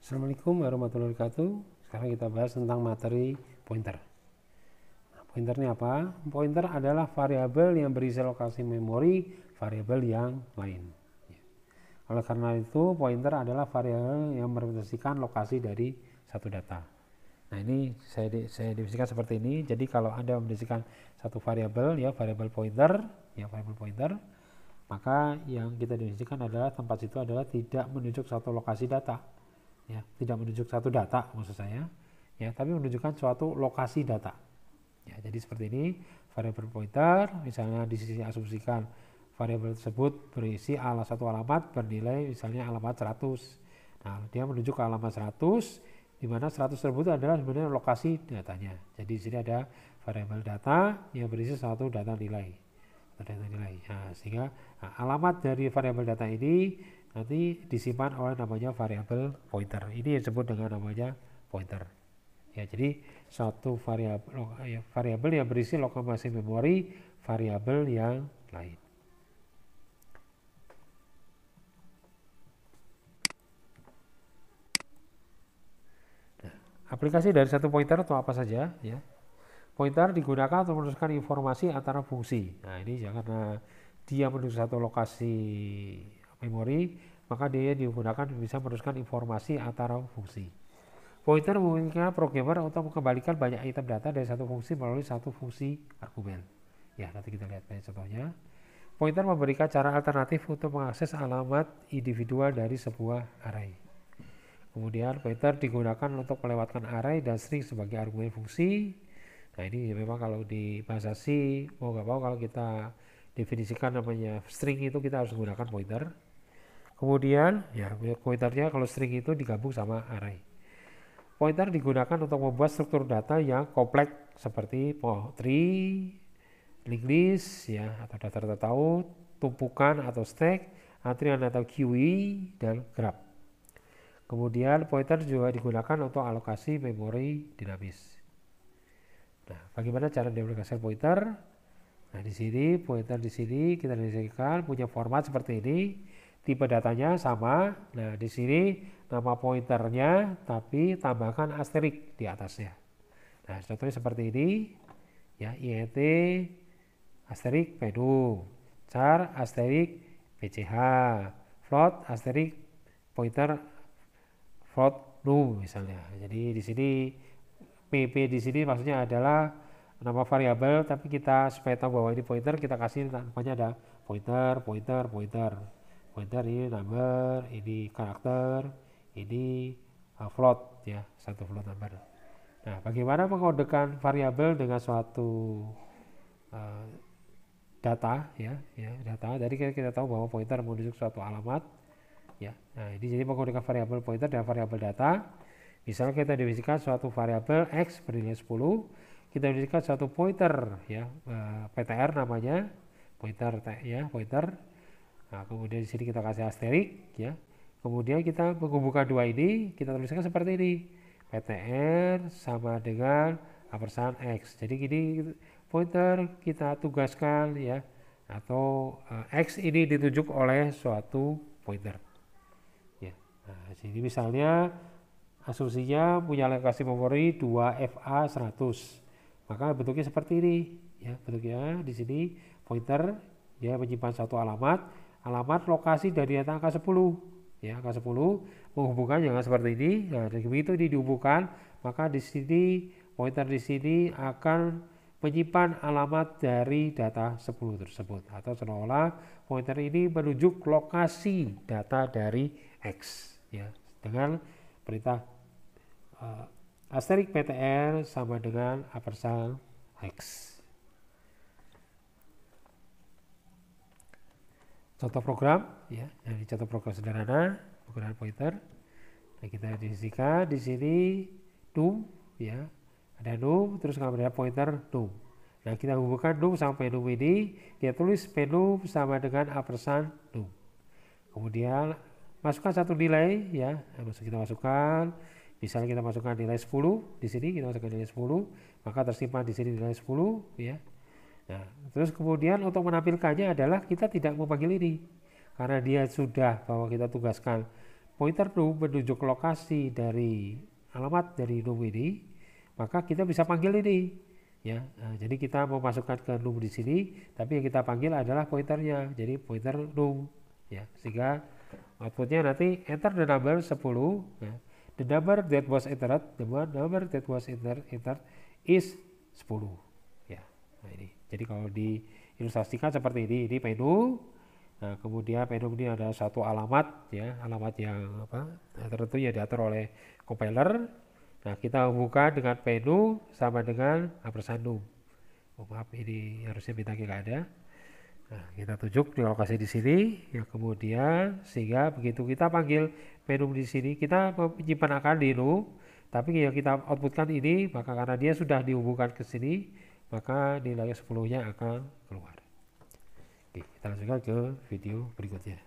Assalamualaikum warahmatullahi wabarakatuh. Sekarang kita bahas tentang materi pointer. Nah, pointer ini apa? Pointer adalah variabel yang berisi lokasi memori variabel yang lain. Oleh karena itu, pointer adalah variabel yang merepresentasikan lokasi dari satu data. Nah, ini saya definisikan seperti ini. Jadi kalau Anda mendefinisikan satu variabel, ya variabel pointer, maka yang kita definisikan adalah tempat situ adalah tidak menunjuk satu lokasi data. Ya, tidak menunjuk satu data maksud saya, ya, tapi menunjukkan suatu lokasi data. Ya, jadi seperti ini variabel pointer, misalnya di sisi asumsikan variabel tersebut berisi satu alamat bernilai misalnya alamat 100. Nah, dia menunjuk ke alamat 100 di mana 100 tersebut adalah sebenarnya lokasi datanya. Jadi di sini ada variabel data yang berisi satu data nilai. Nah, sehingga alamat dari variabel data ini nanti disimpan oleh namanya variabel pointer. Ini yang disebut dengan namanya pointer. Ya, jadi suatu variabel yang berisi lokasi memori variabel yang lain. Nah, aplikasi dari satu pointer atau apa saja, ya. Pointer digunakan untuk meneruskan informasi antara fungsi. Nah, ini karena dia menuju satu lokasi memori, maka dia digunakan bisa meneruskan informasi antara fungsi. Pointer memungkinkan programmer untuk mengembalikan banyak item data dari satu fungsi melalui satu fungsi argumen. Ya, nanti kita lihat contohnya. Pointer memberikan cara alternatif untuk mengakses alamat individual dari sebuah array. Kemudian pointer digunakan untuk melewatkan array dan string sebagai argumen fungsi. Nah, ini memang kalau di bahasa C, mau nggak mau kalau kita definisikan namanya string itu kita harus menggunakan pointer. Kemudian ya pointernya kalau string itu digabung sama array. Pointer digunakan untuk membuat struktur data yang kompleks seperti tree, linked list, ya, atau data-data tahu, tumpukan atau stack, antrian atau queue, dan graph. Kemudian pointer juga digunakan untuk alokasi memori dinamis. Nah, bagaimana cara diaplikasikan pointer? Nah, di sini pointer di sini kita definisikan punya format seperti ini. Tipe datanya sama. Nah, di sini nama pointernya tapi tambahkan asterik di atasnya. Nah, contohnya seperti ini. Ya, int asterik penuh, char asterik pch, float asterik pointer float num misalnya. Jadi di sini pp di sini maksudnya adalah nama variabel, tapi kita supaya tahu bahwa ini pointer kita kasih namanya ada pointer. Pointer ini number, ini karakter, ini float, ya, satu float number. Nah, bagaimana mengodekan variabel dengan suatu data, ya data. Jadi kita tahu bahwa pointer menunjuk suatu alamat, ya. Nah, ini jadi mengodekan variabel pointer dan variabel data. Misalnya kita definisikan suatu variabel x bernilai 10, kita definisikan suatu pointer, ya, ptr namanya pointer, ya, pointer. Nah, kemudian di sini kita kasih asterik, ya. Kemudian kita menghubungkan dua ini, kita tuliskan seperti ini. PTR sama dengan ampersand X. Jadi gini pointer kita tugaskan, ya, atau X ini ditunjuk oleh suatu pointer. Ya. Nah, sini misalnya asumsinya punya lokasi memori 2FA100. Maka bentuknya seperti ini, ya. Bentuknya di sini pointer dia menyimpan satu alamat lokasi dari data angka 10, ya, angka 10 menghubungkan jangan seperti ini. Nah, begitu ini dihubungkan, maka di sini pointer di sini akan menyimpan alamat dari data 10 tersebut, atau seolah-olah pointer ini menunjuk lokasi data dari X, ya, dengan perintah asterik ptr sama dengan ampersand X. Contoh program, ya, ini contoh program sederhana penggunaan pointer. Nah, kita definisikan di sini num, ya, ada num, terus kemudian pointer num. Nah, kita hubungkan num sama penum ini, kita tulis penum sama dengan ampersand num. Kemudian masukkan satu nilai, ya, kita masukkan, misalnya kita masukkan nilai 10 di sini, kita masukkan nilai 10, maka tersimpan di sini nilai 10, ya. Nah, terus kemudian untuk menampilkannya adalah kita tidak memanggil ini, karena dia sudah bahwa kita tugaskan pointer num menunjuk lokasi dari alamat dari num ini, maka kita bisa panggil ini. Ya, jadi kita mau masukkan ke num di sini, tapi yang kita panggil adalah pointernya, jadi pointer num. Ya, sehingga outputnya nanti enter the number 10. Ya. The number that was entered, is 10. Ya, nah ini. Jadi kalau diilustrasikan seperti ini penum. Nah, kemudian penum ini ada satu alamat, ya, alamat yang tertentu yang diatur oleh compiler. Nah, kita hubungkan dengan penum sama dengan ampersand num. Oh, maaf, ini harusnya bintangnya nggak ada. Nah, kita tunjuk di lokasi di sini, ya, kemudian sehingga begitu kita panggil penum di sini, kita menyimpan akar di num, tapi yang kita outputkan ini, maka karena dia sudah dihubungkan ke sini, maka nilai 10-nya akan keluar. Oke, kita lanjutkan ke video berikutnya.